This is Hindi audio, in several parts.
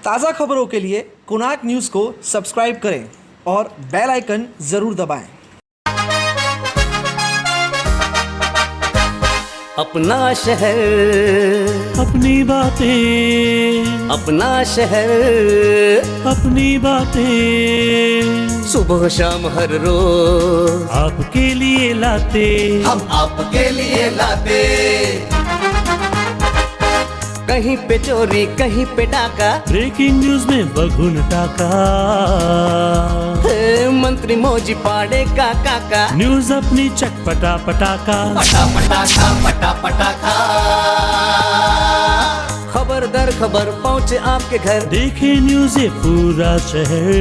ताज़ा खबरों के लिए कोणार्क न्यूज़ को सब्सक्राइब करें और बेल आइकन ज़रूर दबाएं। अपना शहर, अपनी बातें, अपना शहर, अपनी बातें, सुबह शाम हर रोज आपके लिए लाते, हम आपके लिए लाते। कहीं पे चोरी, कहीं पे डाका, ब्रेकिंग न्यूज में बगुन टाका, मंत्री मौजी पाड़े का काका, न्यूज अपनी चटपटा पटाका, पटा पटाखा पटा पटाखा। खबर दर खबर पहुँचे आपके घर, देखे न्यूज ये पूरा शहर।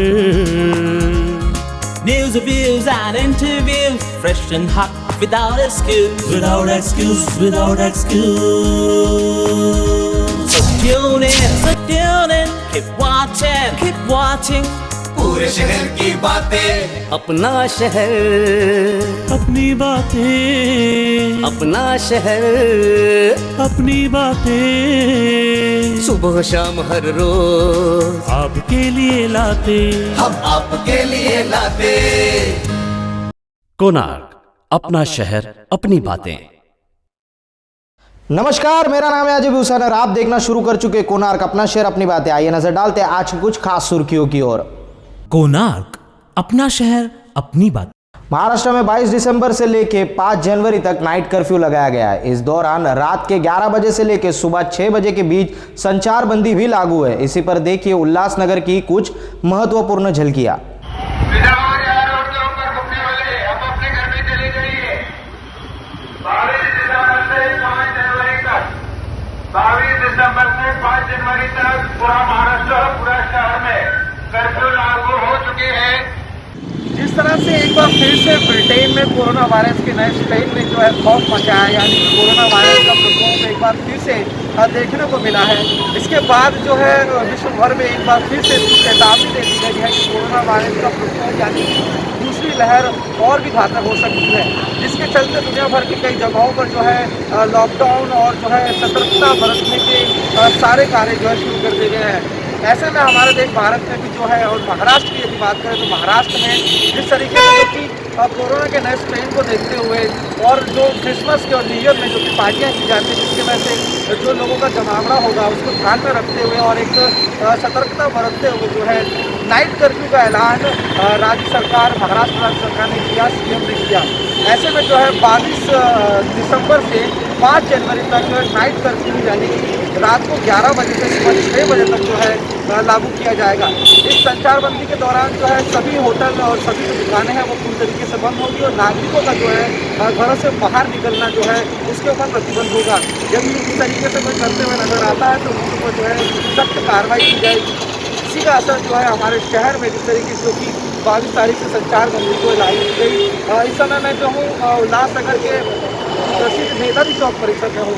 News, reviews and interviews, fresh and hot, without excuse. Without excuse, without excuse. So tune in, keep watching. पूरे शहर की बातें, अपना शहर, अपनी बातें, अपना शहर, अपनी बातें, सुबह शाम हर रोज आपके लिए लाते, हम आपके लिए लाते। कोणार्क, अपना शहर अपनी बातें। नमस्कार, मेरा नाम है अजय भूषण और आप देखना शुरू कर चुके कोणार्क अपना शहर अपनी बातें। आइए नजर डालते हैं आज कुछ खास सुर्खियों की ओर। कोणार्क, अपना शहर अपनी बात। महाराष्ट्र में 22 दिसंबर से लेके 5 जनवरी तक नाइट कर्फ्यू लगाया गया है। इस दौरान रात के 11 बजे से लेके सुबह 6 बजे के बीच संचार बंदी भी लागू है। इसी पर देखिए उल्लासनगर की कुछ महत्वपूर्ण झलकियां। दिसंबर से 5 जनवरी तक पूरा महाराष्ट्र और पूरा शहर में कर्फ्यू लागू हो चुके हैं। जिस तरह से एक बार फिर से ब्रिटेन में कोरोना वायरस के नए स्ट्रेन ने जो है खौफ मचाया, यानी कोरोना वायरस का प्रकोप एक बार फिर से देखने को मिला है। इसके बाद जो है विश्व भर में एक बार फिर से इसकी चेतावनी दे दी गई है कि कोरोना वायरस का प्रकोप यानी दूसरी लहर और भी घातक हो सकती है, जिसके चलते दुनिया भर की कई जगहों पर जो है लॉकडाउन और जो है सतर्कता बरतने के सारे कार्य जो है शुरू कर दिए गए हैं। ऐसे में हमारे देश भारत में भी जो है और महाराष्ट्र की यदि बात करें तो महाराष्ट्र में जिस तरीके से जो कि कोरोना के नए स्ट्रेन को देखते हुए और जो क्रिसमस के और न्यू ईयर में जो कि पार्टियाँ की जाती हैं, जिसकी वजह से जो लोगों का जमावड़ा होगा उसको ध्यान में रखते हुए और एक सतर्कता बरतते हुए जो है नाइट कर्फ्यू का ऐलान राज्य सरकार, महाराष्ट्र राज्य सरकार ने किया, सीएम ने किया। ऐसे में जो है 22 दिसंबर से 5 जनवरी तक नाइट कर्फ्यू यानी कि रात को 11 बजे से सुबह 6 बजे तक जो है लागू किया जाएगा। इस संचारबंदी के दौरान जो है सभी होटल और सभी जो दुकानें हैं वो पूरी तरीके से बंद होगी और नागरिकों का जो है घरों से बाहर निकलना जो है उसके ऊपर प्रतिबंध होगा। यदि इस तरीके से कोई करते हुए नजर आता है तो उनके ऊपर जो है सख्त कार्रवाई की जाएगी। इसी का असर जो है हमारे शहर में जिस तरीके से कि 22 तारीख से संचारबंदी को लागू की गई। इस समय मैं जो हूँ उल्लासनगर के प्रसिद्ध नेताजी चौक परिसर में हूँ।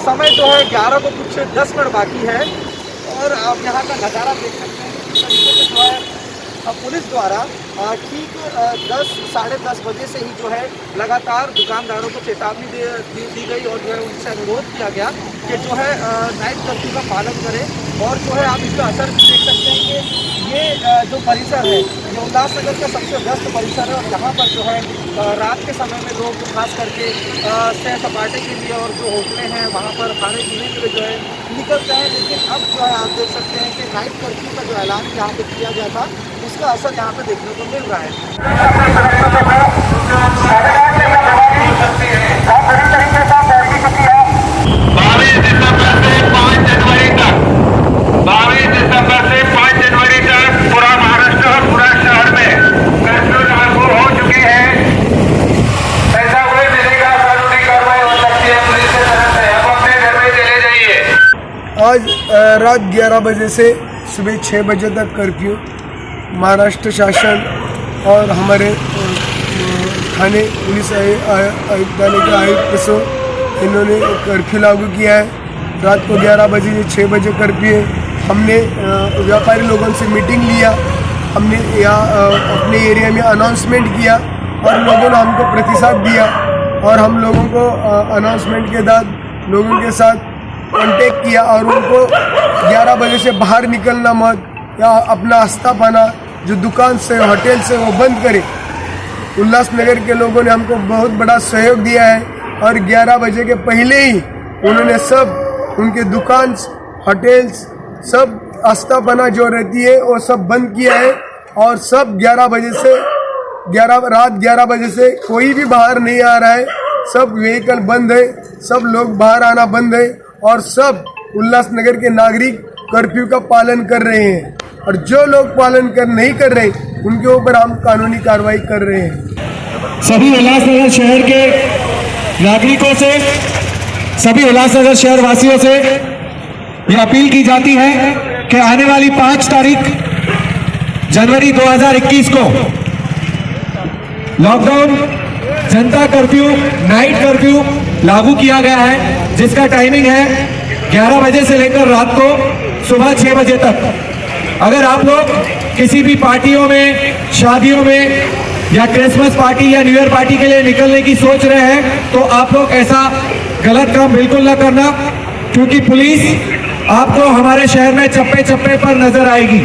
समय जो है 11 को कुछ 10 मिनट बाकी है और आप यहाँ का नज़ारा देख सकते हैं कि किस तरीके से जो है पुलिस द्वारा ठीक 10 साढ़े 10 बजे से ही जो है लगातार दुकानदारों को चेतावनी दी गई और जो है उनसे अनुरोध किया गया कि जो है नाइट कर्फ्यू का पालन करें। और जो है आप इसका असर भी देख सकते हैं कि ये जो परिसर है ये उल्लासनगर का सबसे व्यस्त परिसर है और यहाँ पर जो है रात के समय में लोग खास करके सैर सपाटे के लिए और जो होटलें हैं वहाँ पर खाने पीने के लिए जो है निकलते हैं। लेकिन अब जो है आप देख सकते हैं कि नाइट कर्फ्यू का जो ऐलान यहाँ पे किया गया था उसका असर यहाँ पे देखने को मिल रहा है। 22 दिसंबर से 5 जनवरी तक पूरा महाराष्ट्र और पूरा शहर में कर्फ्यू लागू हो चुके हैं। ऐसा कोई मिलेगा कानूनी कार्रवाई हो सकती है पुलिस की तरफ से। आप अपने घर में चले जाइए। आज रात 11 बजे से सुबह 6 बजे तक कर्फ्यू महाराष्ट्र शासन और हमारे थाने पुलिस आयुक्तालय के आयुक्त से इन्होंने कर्फ्यू लागू किया है। रात को 11 बजे से 6 बजे कर्फ्यू है। हमने व्यापारी लोगों से मीटिंग लिया, हमने यहाँ अपने एरिया में अनाउंसमेंट किया और लोगों ने हमको प्रतिसाद दिया और हम लोगों को अनाउंसमेंट के बाद लोगों के साथ कांटेक्ट किया और उनको 11 बजे से बाहर निकलना मत या अपना आस्थापना जो दुकान से होटल से वो बंद करे। उल्लासनगर के लोगों ने हमको बहुत बड़ा सहयोग दिया है और 11 बजे के पहले ही उन्होंने सब उनके दुकान होटल्स सब आस्थापना जो रहती है वो सब बंद किया है और सब 11 बजे से रात 11 बजे से कोई भी बाहर नहीं आ रहा है। सब व्हीकल बंद है, सब लोग बाहर आना बंद है और सब उल्लासनगर के नागरिक कर्फ्यू का पालन कर रहे हैं और जो लोग पालन नहीं कर रहे उनके ऊपर हम कानूनी कार्रवाई कर रहे हैं। सभी उल्लासनगर शहर के नागरिकों से, सभी उल्लासनगर शहर वासियों से ये अपील की जाती है कि आने वाली 5 तारीख जनवरी 2021 को लॉकडाउन, जनता कर्फ्यू, नाइट कर्फ्यू लागू किया गया है, जिसका टाइमिंग है 11 बजे से लेकर रात को सुबह 6 बजे तक। अगर आप लोग किसी भी पार्टियों में, शादियों में या क्रिसमस पार्टी या न्यू ईयर पार्टी के लिए निकलने की सोच रहे हैं तो आप लोग ऐसा गलत काम बिल्कुल न करना, क्योंकि पुलिस आपको हमारे शहर में चप्पे चप्पे पर नजर आएगी।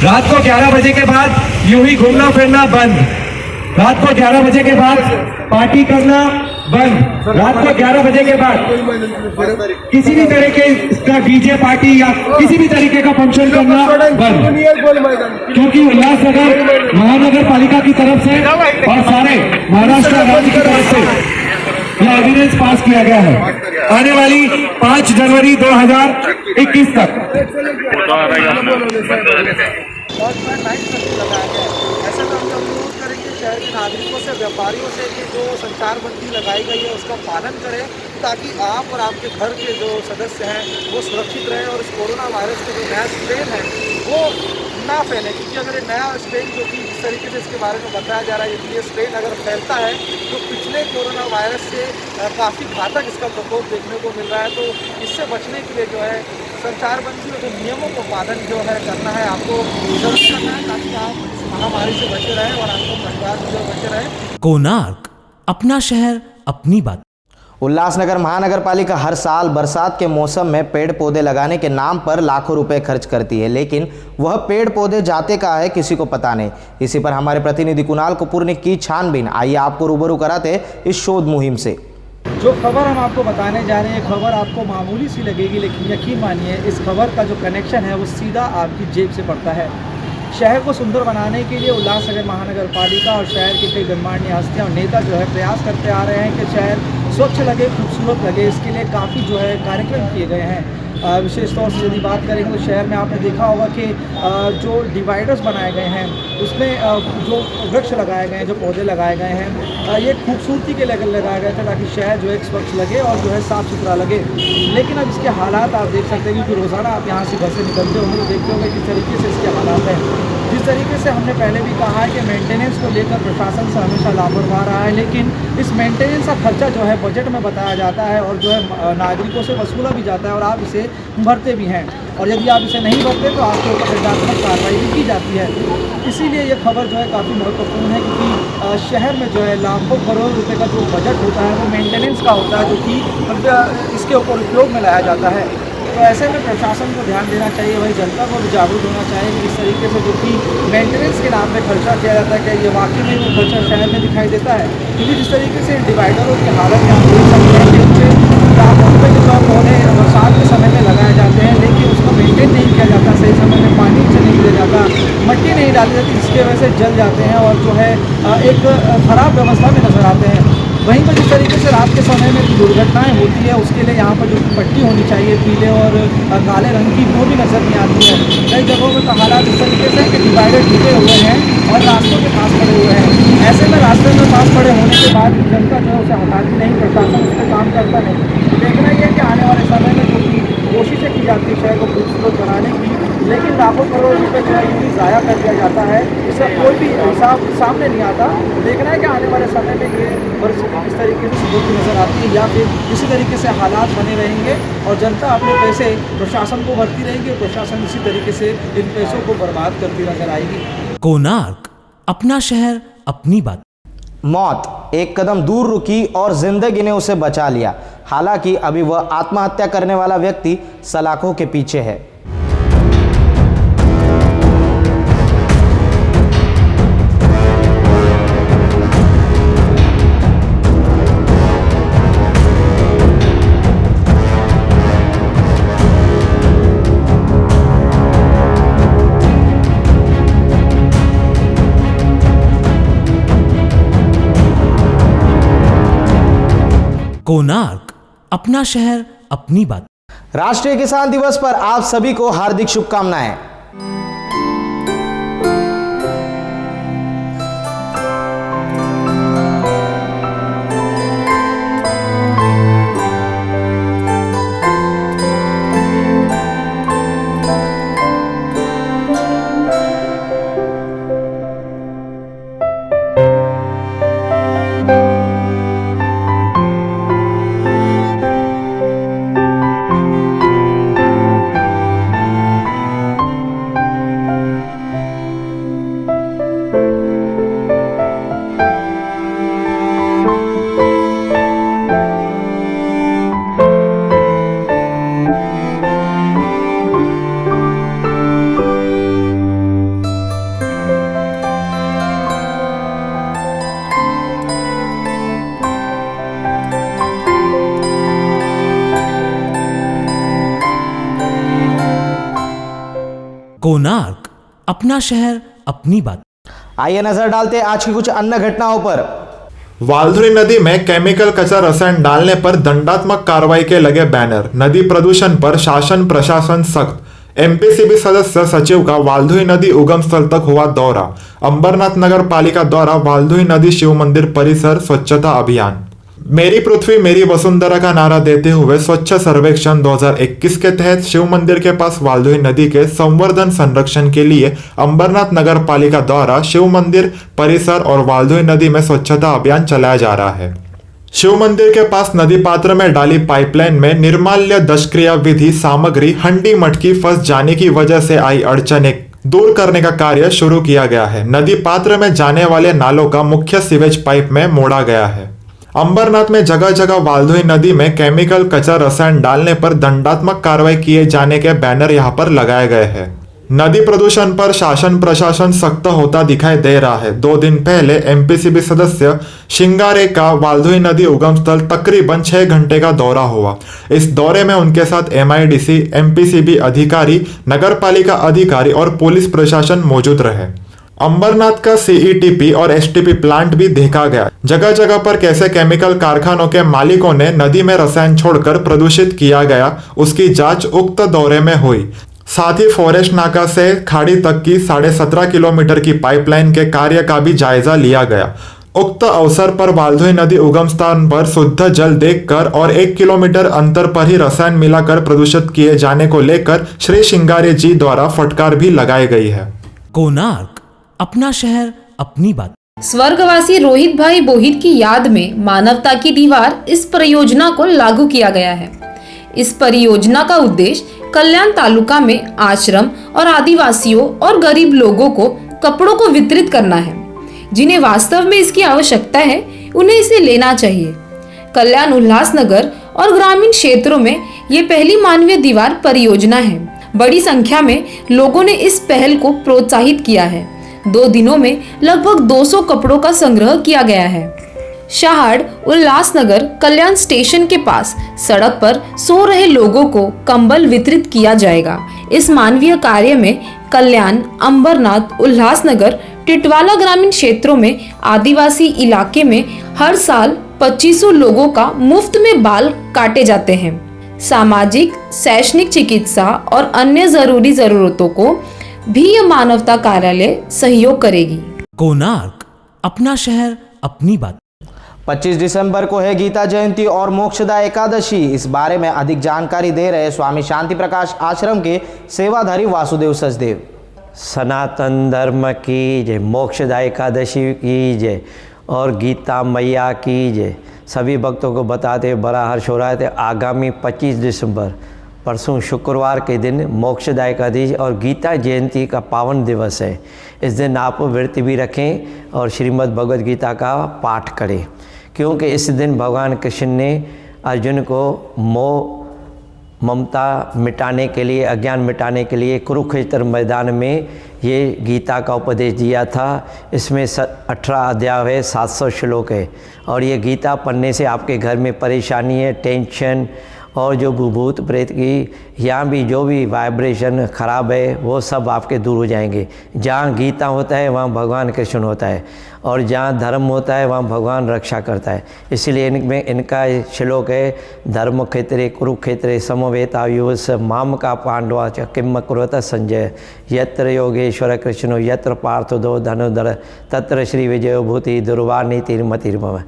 रात को 11 बजे के बाद यूं ही घूमना फिरना बंद, रात को 11 बजे के बाद पार्टी करना बंद, रात को 11 बजे के बाद किसी भी तरीके का डीजे पार्टी या किसी भी तरीके का फंक्शन करना बंद, क्योंकि उल्लासनगर महानगर पालिका की तरफ से और सारे महाराष्ट्र राज्य की तरफ से यह ऑर्डिनेंस पास किया गया है आने वाली 5 जनवरी 2021 तक। और नाइट कर्फ्यू लगाया गया है। ऐसे में हम अनुरोध करेंगे शहर के नागरिकों से, व्यापारियों से कि जो संचारबंदी लगाई गई है उसका पालन करें ताकि आप और आपके घर के जो सदस्य हैं वो सुरक्षित रहें और इस कोरोना वायरस के जो नया स्ट्रेन है वो ना फैले, क्योंकि अगर ये नया स्ट्रेन जो कि जिस तरीके से इसके बारे में बताया जा रहा है, यदि ये स्ट्रेन अगर फैलता है तो पिछले कोरोना वायरस से काफ़ी घातक इसका प्रकोप देखने को मिल रहा है। तो इससे बचने के लिए जो है संचारबंदी और जो नियमों को पालन जो है करना है, आपको जरूर करना है ताकि आप इस महामारी से बचे रहें और आपको परिवार से बचे रहें। कोणार्क, अपना शहर अपनी बात। उल्लासनगर महानगर पालिका हर साल बरसात के मौसम में पेड़ पौधे लगाने के नाम पर लाखों रुपए खर्च करती है, लेकिन वह पेड़ पौधे जाते कहाँ है किसी को पता नहीं। इसी पर हमारे प्रतिनिधि कुणाल कपूर ने की छानबीन। आइए आपको रूबरू कराते इस शोध मुहिम से। जो खबर हम आपको बताने जा रहे हैं, खबर आपको मामूली सी लगेगी, लेकिन यकीन मानिए इस खबर का जो कनेक्शन है वो सीधा आपकी जेब से पड़ता है। शहर को सुंदर बनाने के लिए उल्लासनगर महानगर पालिका और शहर के कई गणमान्य हस्तियाँ और नेता जो है प्रयास करते आ रहे हैं कि शहर स्वच्छ लगे, खूबसूरत लगे। इसके लिए काफ़ी जो है कार्यक्रम किए गए हैं। विशेष तौर से यदि बात करेंगे तो शहर में आपने देखा होगा कि जो डिवाइडर्स बनाए गए हैं उसमें जो वृक्ष लगाए गए हैं, जो पौधे लगाए गए हैं, ये खूबसूरती के लिए लगाए गए थे ताकि शहर जो है स्वच्छ लगे और जो है साफ़ सुथरा लगे। लेकिन अब इसके हालात आप देख सकते हैं, क्योंकि रोज़ाना आप यहाँ से घर से निकलते होंगे तो देखते होंगे किस तरीके से इसके हालात हैं। जिस तरीके से हमने पहले भी कहा है कि मेंटेनेंस को लेकर प्रशासन से हमेशा लापरवाह रहा है, लेकिन इस मेंटेनेंस का खर्चा जो है बजट में बताया जाता है और जो है नागरिकों से वसूला भी जाता है और आप इसे भरते भी हैं, और यदि आप इसे नहीं भरते तो आपके ऊपर दंडात्मक कार्रवाई भी की जाती है। इसीलिए ये खबर जो है काफ़ी महत्वपूर्ण है, क्योंकि शहर में जो है लाखों करोड़ रुपए का जो बजट होता है वो मेंटेनेंस का होता है, जो कि इसके ऊपर उपयोग में लाया जाता है। तो ऐसे में प्रशासन को ध्यान देना चाहिए, वही जनता को भी जागरूक होना चाहिए कि इस तरीके से जो कि मेंटेनेंस के नाम पे खर्चा किया जाता है, क्या ये वाकई में वो खर्चा शहर में दिखाई देता है। क्योंकि जिस तरीके से डिवाइडरों की हालत यहाँ देख सकते हैं कि उनसे लाखों रुपये के तौर पौधे बरसात के समय में लगाए जाते हैं, लेकिन उसको मेंटेन नहीं किया जाता, सही समय में पानी से नहीं दिया जाता, मट्टी नहीं डाली जाती, जिसकी वजह से जल जाते हैं और जो है एक ख़राब व्यवस्था में नज़र आते हैं। वहीं पर जिस तरीके से रात के समय में दुर्घटनाएं होती है उसके लिए यहाँ पर जो पट्टी होनी चाहिए पीले और काले रंग की, वो भी नज़र नहीं आती है। कई जगहों में तो हालात इस तरीके से कि डिवाइडर टूटे हुए हैं और रास्तों के पास पड़े हुए हैं। ऐसे में रास्ते में पास पड़े होने के बाद जनता जो है उसे हटाती नहीं, प्रशासन उस पर काम करता नहीं। देखना यह है कि आने वाले समय में जो कि कोशिशें की जाती है शहर को खूबसूरत बनाने की, लेकिन लाखों करोड़ रुपये जो है यूँ ज़ाया कर दिया जाता है, इसका कोई भी हिसाब सामने नहीं आता। देखना है कि आने वाले समय में ये परिस्थिति किस तरीके से सुधरती नजर आती है या फिर इसी तरीके से हालात बने रहेंगे और जनता अपने पैसे प्रशासन को भरती रहेगी और प्रशासन इसी तरीके से इन पैसों को बर्बाद करती नजर आएगी। कोणार्क, अपना शहर अपनी बात। मौत एक कदम दूर रुकी और जिंदगी ने उसे बचा लिया। हालांकि अभी वह आत्महत्या करने वाला व्यक्ति सलाखों के पीछे है। कोणार्क, अपना शहर अपनी बात। राष्ट्रीय किसान दिवस पर आप सभी को हार्दिक शुभकामनाएं। कोणार्क, अपना शहर अपनी बात। आइए नजर डालते हैं आज की कुछ अन्य घटनाओं पर। वालधुरी नदी में केमिकल कचरा रसायन डालने पर दंडात्मक कार्रवाई के लगे बैनर। नदी प्रदूषण पर शासन प्रशासन सख्त। एमपीसीबी सदस्य सचिव का वालधुरी नदी उगम स्थल तक हुआ दौरा। अंबरनाथ नगर पालिका द्वारा वालधुरी नदी शिव मंदिर परिसर स्वच्छता अभियान। मेरी पृथ्वी मेरी वसुंधरा का नारा देते हुए स्वच्छ सर्वेक्षण 2021 के तहत शिव मंदिर के पास वालधुरी नदी के संवर्धन संरक्षण के लिए अंबरनाथ नगर पालिका द्वारा शिव मंदिर परिसर और वालधुरी नदी में स्वच्छता अभियान चलाया जा रहा है। शिव मंदिर के पास नदी पात्र में डाली पाइपलाइन में निर्माल्य दशक्रिया विधि सामग्री हंडी मटकी फंस जाने की वजह से आई अड़चनें दूर करने का कार्य शुरू किया गया है। नदी पात्र में जाने वाले नालों का मुख्य सीवेज पाइप में मोड़ा गया है। अंबरनाथ में जगह जगह वालधुरी नदी में केमिकल कचरा रसायन डालने पर दंडात्मक कार्रवाई किए जाने के बैनर यहां पर लगाए गए हैं। नदी प्रदूषण पर शासन प्रशासन सख्त होता दिखाई दे रहा है। 2 दिन पहले एमपीसीबी सदस्य शिंगारे का वालधुरी नदी उगम स्थल तकरीबन 6 घंटे का दौरा हुआ। इस दौरे में उनके साथ एमआईडीसी, एमपीसीबी अधिकारी, नगरपालिका अधिकारी और पुलिस प्रशासन मौजूद रहे। अंबरनाथ का सीईटीपी और एसटीपी प्लांट भी देखा गया। जगह जगह पर कैसे केमिकल कारखानों के मालिकों ने नदी में रसायन छोड़कर प्रदूषित किया गया, उसकी जांच उक्त दौरे में हुई। साथ ही फॉरेस्ट नाका से खाड़ी तक की 17.5 किलोमीटर की पाइपलाइन के कार्य का भी जायजा लिया गया। उक्त अवसर पर वालधुरी नदी उगम स्थान पर शुद्ध जल देखकर और 1 किलोमीटर अंतर पर ही रसायन मिलाकर प्रदूषित किए जाने को लेकर श्री शिंगारे जी द्वारा फटकार भी लगाई गई है। कोणार्क, अपना शहर अपनी बात। स्वर्गवासी रोहित भाई बोहित की याद में मानवता की दीवार इस परियोजना को लागू किया गया है। इस परियोजना का उद्देश्य कल्याण तालुका में आश्रम और आदिवासियों और गरीब लोगों को कपड़ों को वितरित करना है। जिन्हें वास्तव में इसकी आवश्यकता है उन्हें इसे लेना चाहिए। कल्याण उल्लासनगर और ग्रामीण क्षेत्रों में ये पहली मानवीय दीवार परियोजना है। बड़ी संख्या में लोगों ने इस पहल को प्रोत्साहित किया है। 2 दिनों में लगभग 200 कपड़ों का संग्रह किया गया है। शहाड़ उल्लासनगर कल्याण स्टेशन के पास सड़क पर सो रहे लोगों को कंबल वितरित किया जाएगा। इस मानवीय कार्य में कल्याण, अंबरनाथ, उल्लासनगर, टिटवाला ग्रामीण क्षेत्रों में आदिवासी इलाके में हर साल 2500 लोगों का मुफ्त में बाल काटे जाते हैं। सामाजिक, शैक्षणिक, चिकित्सा और अन्य जरूरी जरूरतों को भी यह मानवता कार्यालय सहयोग करेगी। कोणार्क, अपना शहर अपनी बात। 25 दिसंबर को है गीता जयंती और मोक्षदा एकादशी। इस बारे में अधिक जानकारी दे रहे स्वामी शांति प्रकाश आश्रम के सेवाधारी वासुदेव सचदेव। सनातन धर्म की जय, मोक्षदा एकादशी की जय और गीता मैया की जय। सभी भक्तों को बताते बड़ा हर्ष हो रहा है। आगामी 25 दिसंबर परसों शुक्रवार के दिन मोक्षदा एकादशी और गीता जयंती का पावन दिवस है। इस दिन आप व्रत भी रखें और श्रीमद् भगवद गीता का पाठ करें, क्योंकि इस दिन भगवान कृष्ण ने अर्जुन को मोह ममता मिटाने के लिए, अज्ञान मिटाने के लिए कुरुक्षेत्र मैदान में ये गीता का उपदेश दिया था। इसमें 18 अध्याय है, 700 श्लोक है। और ये गीता पढ़ने से आपके घर में परेशानी है, टेंशन और जो भूत प्रेत की यहाँ भी जो भी वाइब्रेशन ख़राब है वो सब आपके दूर हो जाएंगे। जहाँ गीता होता है वहाँ भगवान कृष्ण होता है, और जहाँ धर्म होता है वहाँ भगवान रक्षा करता है। इसलिए इनमें इनका श्लोक है, धर्म क्षेत्रे कुरुक्षेत्रे समवेता युवस माम का पांडवा च किम कुरुत संजय, यत्र योगेश्वर कृष्णो यत्र पार्थो दो धनुधर तत्र श्री विजय भूति दुर्वा नीतिर्मतिर्मम।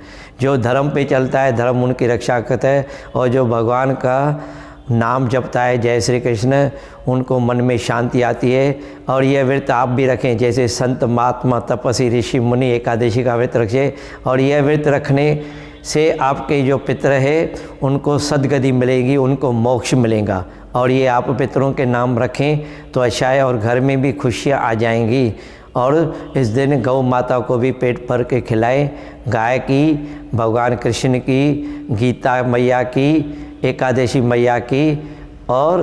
जो धर्म पे चलता है धर्म उनकी रक्षा करता है, और जो भगवान का नाम जपता है जय श्री कृष्ण, उनको मन में शांति आती है। और यह व्रत आप भी रखें, जैसे संत महात्मा तपस्वी ऋषि मुनि एकादशी का व्रत रखें, और यह व्रत रखने से आपके जो पितर है उनको सद्गति मिलेगी, उनको मोक्ष मिलेगा। और ये आप पितरों के नाम रखें तो अच्छा है, और घर में भी खुशियाँ आ जाएंगी। और इस दिन गौ माता को भी पेट भर के खिलाएं, गाय की, भगवान कृष्ण की, गीता मैया की, एकादशी मैया की, और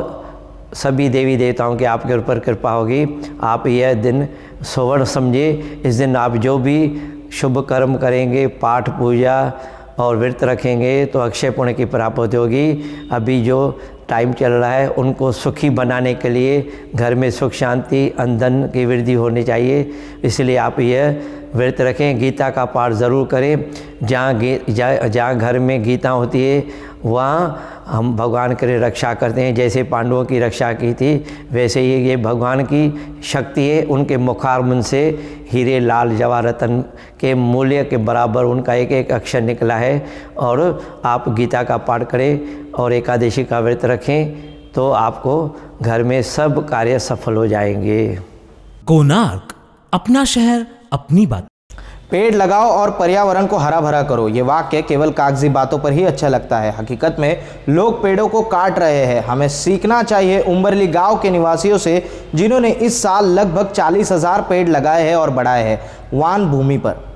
सभी देवी देवताओं की आपके ऊपर कृपा होगी। आप यह दिन सुवर्ण समझे। इस दिन आप जो भी शुभ कर्म करेंगे, पाठ पूजा और व्रत रखेंगे तो अक्षय पुण्य की प्राप्ति होगी। अभी जो टाइम चल रहा है उनको सुखी बनाने के लिए घर में सुख शांति अंधन की वृद्धि होनी चाहिए। इसलिए आप यह व्रत रखें, गीता का पाठ ज़रूर करें। जहाँ घर में गीता होती है वहाँ हम भगवान की रक्षा करते हैं। जैसे पांडवों की रक्षा की थी वैसे ही ये भगवान की शक्ति है। उनके मुखारबिंद से हीरे लाल जवाहर रत्न के मूल्य के बराबर उनका एक एक अक्षर निकला है। और आप गीता का पाठ करें और एकादशी का व्रत रखें तो आपको घर में सब कार्य सफल हो जाएंगे। कोणार्क, अपना शहर अपनी बात। पेड़ लगाओ और पर्यावरण को हरा भरा करो, ये वाक्य केवल कागजी बातों पर ही अच्छा लगता है। हकीकत में लोग पेड़ों को काट रहे हैं। हमें सीखना चाहिए उम्बरली गांव के निवासियों से, जिन्होंने इस साल लगभग 40,000 पेड़ लगाए हैं और बढ़ाए हैं वन भूमि पर।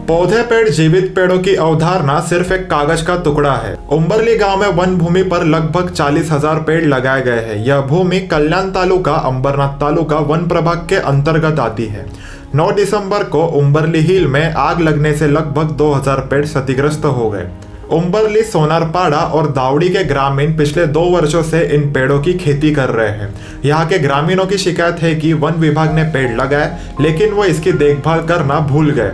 पौधे पेड़ जीवित पेड़ों की अवधारणा सिर्फ एक कागज का टुकड़ा है। उम्बरली गांव में वन भूमि पर लगभग 40,000 पेड़ लगाए गए हैं। यह भूमि कल्याण तालुका अंबरनाथ तालुका वन प्रभाग के अंतर्गत आती है। 9 दिसंबर को उम्बरली हिल में आग लगने से लगभग 2000 पेड़ क्षतिग्रस्त हो गए। उम्बरली, सोनारपाड़ा और दावड़ी के ग्रामीण पिछले 2 वर्षों से इन पेड़ों की खेती कर रहे हैं। यहाँ के ग्रामीणों की शिकायत है कि वन विभाग ने पेड़ लगाए लेकिन वो इसकी देखभाल करना भूल गए।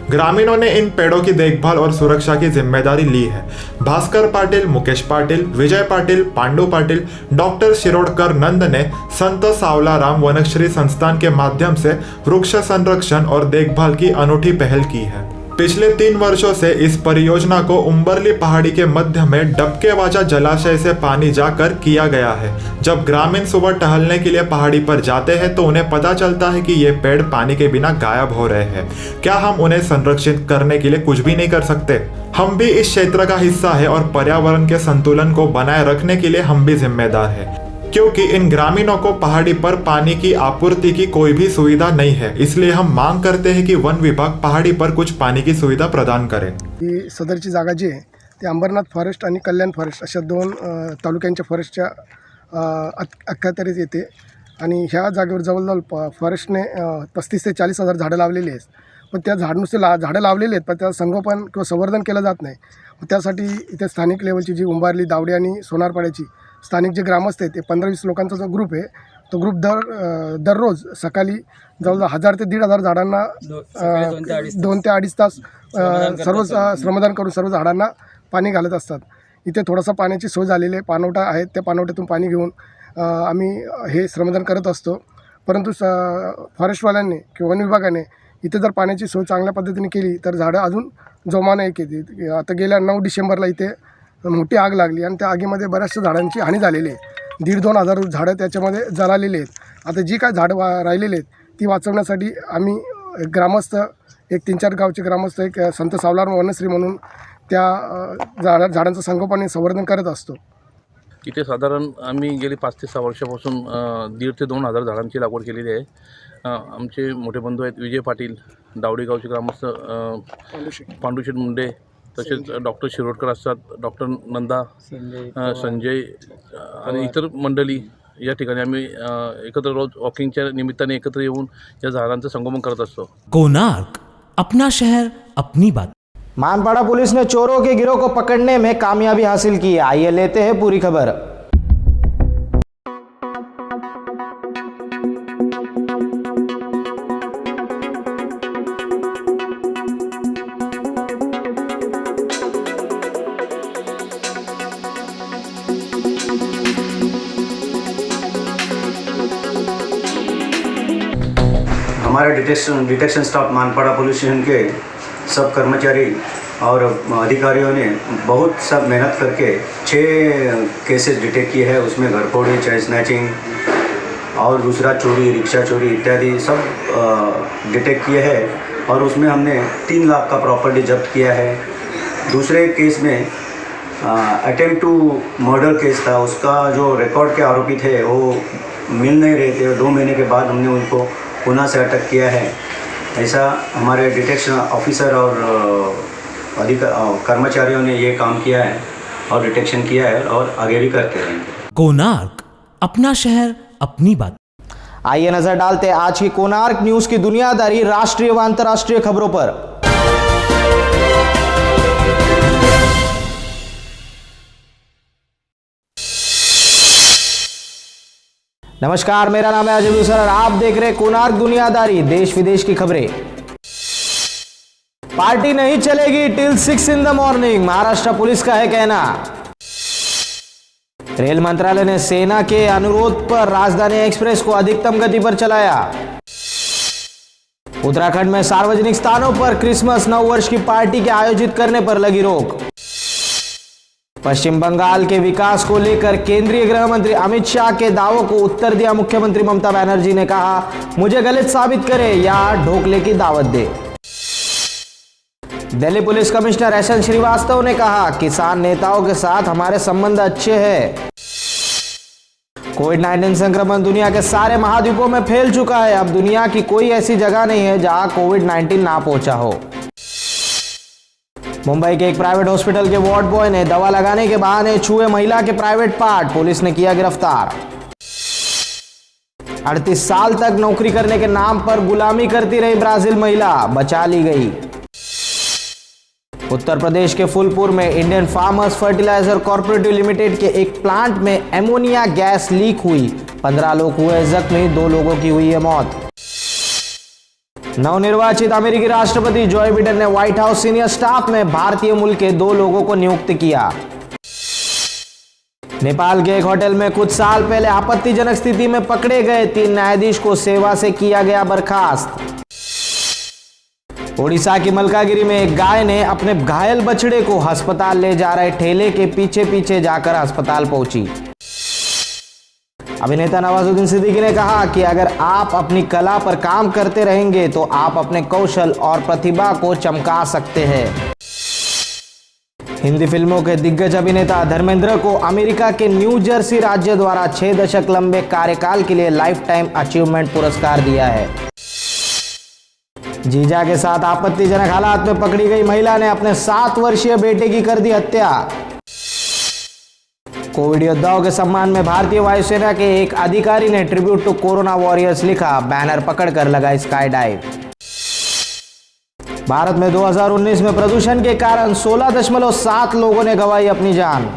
ग्रामीणों ने इन पेड़ों की देखभाल और सुरक्षा की जिम्मेदारी ली है। भास्कर पाटिल, मुकेश पाटिल, विजय पाटिल, पांडु पाटिल, डॉक्टर शिरोडकर नंद ने संत सावलाराम वनश्री संस्थान के माध्यम से वृक्ष संरक्षण और देखभाल की अनूठी पहल की है। पिछले 3 वर्षों से इस परियोजना को उम्बरली पहाड़ी के मध्य में डबकेवाजा जलाशय से पानी जाकर किया गया है। जब ग्रामीण सुबह टहलने के लिए पहाड़ी पर जाते हैं तो उन्हें पता चलता है कि ये पेड़ पानी के बिना गायब हो रहे हैं। क्या हम उन्हें संरक्षित करने के लिए कुछ भी नहीं कर सकते? हम भी इस क्षेत्र का हिस्सा है और पर्यावरण के संतुलन को बनाए रखने के लिए हम भी जिम्मेदार है, क्योंकि इन ग्रामीणों को पहाड़ी पर पानी की आपूर्ति की कोई भी सुविधा नहीं है। इसलिए हम मांग करते हैं कि वन विभाग पहाड़ी पर कुछ पाणी की सुविधा प्रदान करे। ही सदरची जागा जी आहे ती अंबरनाथ फॉरेस्ट आणि कल्याण फॉरेस्ट अशा 2 तालुक्यांच्या फॉरेस्टच्या अखत्यारीत येते आणि ह्या जागेवर जवळजवळ फॉरेस्टने 35 ते 40,000 झाडं लावलेली आहेत. पण त्या नुसते झाडं लावलेली आहेत पण त्या संगोपन किंवा संवर्धन केलं जात नाही. त्यासाठी इथे स्थानिक लेवलची जी उंबारली, दावडी आणि सोनारपाड्याची स्थानिक जे ग्रामस्थ आहेत ते 15-20 लोकांचा जो ग्रुप आहे तो ग्रुप दररोज सकाळी जवळजवळ 1000 ते 1,500 झाडांना 2 ते 2.5 तास सर्व श्रमदान करून सर्व झाडांना पाणी घालत असतात. इथे थोडंसं पाण्याची सोय झालेली आहे, पाणवठा आहेत, त्या पाणवठ्यातून पाणी घेऊन आम्ही हे श्रमदान करत असतो. परंतु फॉरेस्टवाल्यांनी किंवा वन विभागाने इथे जर पाण्याची सोय चांगल्या पद्धतीने केली तर झाडं अजून जोमाने येतील. आता गेल्या 9 डिसेंबरला इथे मोठी आग लागली आणि त्या आगीमध्ये बऱ्याचशा झाडांची हानी झालेली आहे. 1,500-2 हजार झाडं त्याच्यामध्ये जळालेली आहेत. आता जी काय झाडं राहिलेली आहेत ती वाचवण्यासाठी आम्ही एक ग्रामस्थ, एक 3-4 गावचे ग्रामस्थ, एक संत सावलार वनश्री म्हणून त्या झाडांचं संगोपन आणि संवर्धन करत असतो. इथे साधारण आम्ही गेली 5 ते 6 वर्षापासून 1,500 ते 2,000 झाडांची लागवड केलेली आहे. आमचे मोठे बंधू आहेत विजय पाटील, दावडी गावचे ग्रामस्थ पांडुशेठ मुंडे, तसेच डॉक्टर शिरोडकर असतात, डॉक्टर नंदा, संजय आणि इतर मंडळी या ठिकाणी आम्ही एकत्र रोज वॉकिंगच्या निमित्ताने एकत्र येऊन या झाडांचं संगोपन करत असतो. कोणार्क अपना शहर अपनी बात. मानपाड़ा पुलिस ने चोरों के गिरोह को पकड़ने में कामयाबी हासिल की. आइए लेते हैं पूरी खबर. हमारे detection staff Manpada police station के सब कर्मचारी और अधिकारियों ने बहुत सब मेहनत करके 6 केसेस डिटेक्ट किए हैं. उसमें घरफोड़ी, चेन स्नैचिंग और दूसरा चोरी, रिक्शा चोरी इत्यादि सब डिटेक्ट किए हैं और उसमें हमने 3 लाख का प्रॉपर्टी जब्त किया है. दूसरे केस में अटेम्प्ट टू मर्डर केस था, उसका जो रिकॉर्ड के आरोपी थे वो मिल नहीं रहे थे. 2 महीने के बाद हमने उनको पुनः से अटक किया है. ऐसा हमारे डिटेक्शन ऑफिसर और कर्मचारियों ने ये काम किया है और डिटेक्शन किया है और आगे भी करते रहेंगे. कोणार्क अपना शहर अपनी बात. आइए नजर डालते हैं आज की कोणार्क न्यूज की दुनियादारी राष्ट्रीय व अंतर्राष्ट्रीय खबरों पर. नमस्कार, मेरा नाम है अजय भूषण और आप देख रहे हैं कोणार्क दुनियादारी, देश विदेश की खबरें. पार्टी नहीं चलेगी till 6 in the morning, Maharashtra police का है कहना. रेल मंत्रालय ने सेना के अनुरोध पर राजधानी एक्सप्रेस को अधिकतम गति पर चलाया. उत्तराखंड में सार्वजनिक स्थानों पर क्रिसमस नव वर्ष की पार्टी के आयोजित करने पर लगी रोक. पश्चिम बंगाल के विकास को लेकर केंद्रीय गृह मंत्री अमित शाह के दावों को उत्तर दिया मुख्यमंत्री ममता बनर्जी ने कहा, मुझे गलत साबित करे या ढोकले की दावत दे. Delhi police commissioner S N Srivastava ने कहा, किसान नेताओं के साथ हमारे संबंध अच्छे हैं. कोविड-19 संक्रमण दुनिया के सारे महाद्वीपों में फैल चुका है. अब दुनिया की कोई ऐसी जगह नहीं है जहां कोविड-19 ना पहुंचा हो. मुंबई के एक प्राइवेट हॉस्पिटल के वार्ड बॉय ने दवा लगाने के बहाने छुए महिला के प्राइवेट पार्ट, पुलिस ने किया गिरफ्तार. 38 साल तक नौकरी करने के नाम पर गुलामी करती रही ब्राजील महिला, बचा ली गई. उत्तर प्रदेश के फूलपुर में Indian farmers fertiliser cooperative limited के एक प्लांट में एमोनिया गैस लीक हुई. 15 लोग हुए जख्मी, 2 लोगों की हुई है मौत. नवनिर्वाचित अमेरिकी राष्ट्रपति जो बिडेन ने व्हाइट हाउस सीनियर स्टाफ में भारतीय मूल के 2 लोगों को नियुक्त किया. नेपाल के एक होटल में कुछ साल पहले आपत्तिजनक स्थिति में पकड़े गए 3 न्यायाधीश को सेवा से किया गया बर्खास्त. ओडिशा की मलकागिरी में एक गाय ने अपने घायल बछड़े को अस्पताल ले जा रहे ठेले के पीछे पीछे जाकर अस्पताल पहुंची. अभिनेता नवाजुद्दीन सिद्दीकी ने कहा कि अगर आप अपनी कला पर काम करते रहेंगे तो आप अपने कौशल और प्रतिभा को चमका सकते हैं. हिंदी फिल्मों के दिग्गज अभिनेता धर्मेंद्र को अमेरिका के न्यू जर्सी राज्य द्वारा 6 दशक लंबे कार्यकाल के लिए लाइफ टाइम अचीवमेंट पुरस्कार दिया है. जीजा के साथ आपत्तिजनक हालात में पकड़ी गई महिला ने अपने 7 वर्षीय बेटे की कर दी हत्या. कोविड योद्धाओं के सम्मान में भारतीय वायुसेना के एक अधिकारी ने ट्रिब्यूट टू कोरोना वॉरियर्स लिखा, बैनर पकड़कर लगाई स्काई डाइव. भारत में 2019 में प्रदूषण के कारण 16.7 लोगों ने गंवाई अपनी जान.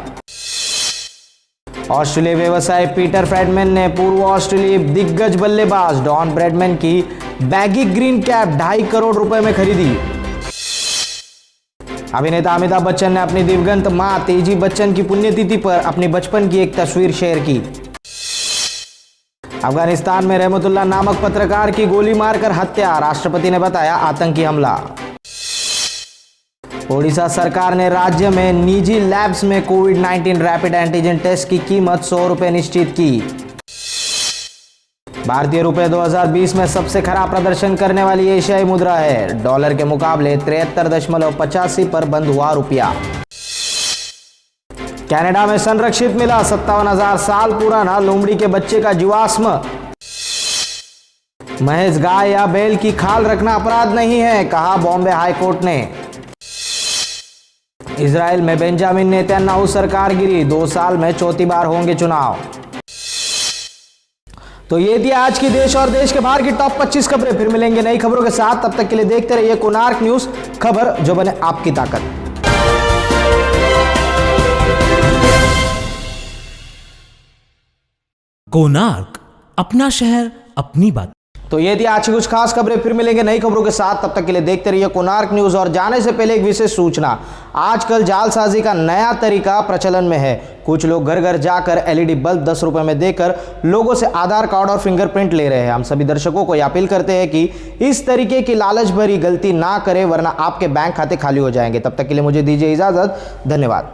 ऑस्ट्रेलियाई व्यवसायी पीटर फ्रेडमैन ने पूर्व ऑस्ट्रेलियाई दिग्गज बल्लेबाज डॉन ब्रैडमैन की बैगी ग्रीन कैप 2.5 करोड़ रुपए में खरीदी. अभिनेता अमिताभ बच्चन ने अपनी दिवंगत मां तेजी बच्चन की पुण्यतिथि पर अपनी बचपन की एक तस्वीर शेयर की. अफगानिस्तान में रहमतुल्लाह नामक पत्रकार की गोली मारकर हत्या, राष्ट्रपति ने बताया आतंकी हमला. ओडिशा सरकार ने राज्य में निजी लैब्स में कोविड-19 रैपिड एंटीजन टेस्ट की कीमत 100 रुपए निश्चित की. भारतीय रुपए 2020 में सबसे खराब प्रदर्शन करने वाली एशियाई मुद्रा है। डॉलर के मुकाबले 73.85 पर बंद हुआ रुपया। कनाडा में संरक्षित मिला 57,000 साल पुराना लोमड़ी के बच्चे का जीवाश्म। महज गाय या बैल की खाल रखना अपराध नहीं है, कहा बॉम्बे हाईकोर्ट ने। इजराइल में बेंजामिन नेतन्याहू सरकार गिरी, 2 साल में चौथी बार होंगे चुनाव। तो ये थी आज की देश और देश के बाहर की टॉप 25 खबरें। फिर मिलेंगे नई खबरों के साथ, तब तक के लिए देखते रहिए कोणार्क न्यूज, खबर जो बने आपकी ताकत। कोणार्क, अपना शहर अपनी बात। तो ये थी आज की कुछ खास खबरें। फिर मिलेंगे नई खबरों के साथ, तब तक के लिए देखते रहिए कोणार्क न्यूज। और जाने से पहले एक विशेष सूचना, आजकल जालसाजी का नया तरीका प्रचलन में है। कुछ लोग घर घर जाकर एलईडी बल्ब 10 रुपए में देकर लोगों से आधार कार्ड और फिंगरप्रिंट ले रहे हैं। हम सभी दर्शकों को यह अपील करते हैं कि इस तरीके की लालच भरी गलती ना करें, वरना आपके बैंक खाते खाली हो जाएंगे। तब तक के लिए मुझे दीजिए इजाजत, धन्यवाद।